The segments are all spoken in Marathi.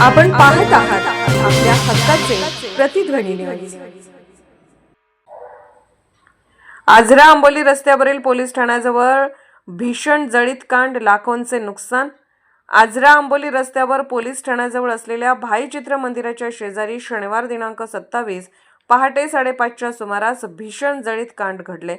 आपण पाहत आहात आपल्या हक्काचे प्रतिध्वनी न्यूज। आजरा आंबोली रस्त्यावरील पोलीस ठाण्याजवळ भीषण जळीत कांड, लाखोंचे नुकसान। आजरा आंबोली रस्त्यावर पोलीस ठाण्याजवळ असलेल्या भाई चित्र मंदिराच्या शेजारी शनिवार दिनांक 27 पहाटे 5:30च्या सुमारास भीषण जळीत कांड घडले।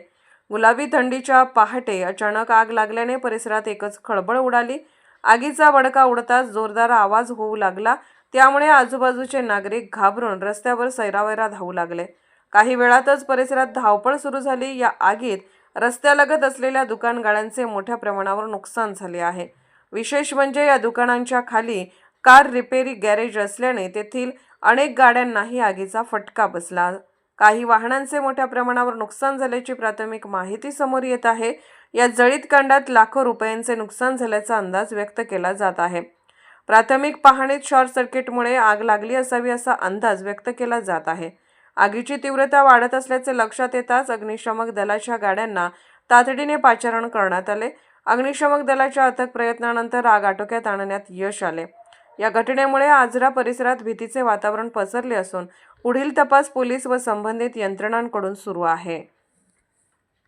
गुलाबी थंडीच्या पहाटे अचानक आग लागल्याने परिसरात एकच खळबळ उडाली। आगीचा भडका उडताच जोरदार आवाज होऊ लागला, त्यामुळे आजूबाजूचे नागरिक घाबरून रस्त्यावर सैरावैरा धावू लागले। काही वेळातच परिसरात धावपळ सुरू झाली। या आगीत रस्त्यालगत असलेल्या दुकान गाड्यांचे मोठ्या प्रमाणावर नुकसान झाले आहे। विशेष म्हणजे या दुकानांच्या खाली कार रिपेरी गॅरेज असल्याने तेथील अनेक गाड्यांनाही आगीचा फटका बसला। काही वाहनांचे मोठ्या प्रमाणावर नुकसान झाल्याची प्राथमिक माहिती समोर येत आहे। या जळीत कांडात लाखो रुपयांचे नुकसान झाल्याचा अंदाज व्यक्त केला जात आहे। प्राथमिक पाहणीत शॉर्ट सर्किटमुळे आग लागली असावी असा अंदाज व्यक्त केला जात आहे। आगीची तीव्रता वाढत असल्याचे लक्षात येताच अग्निशमक दलाच्या गाड्यांना तातडीने पाचारण करण्यात आले। अग्निशमक दलाच्या अथक प्रयत्नानंतर आग आटोक्यात आणण्यात यश आले। या घटनेमुळे आजरा परिसरात भीतीचे वातावरण पसरले असून पुढील तपास पोलीस व संबंधित यंत्रणांकडून सुरू आहे।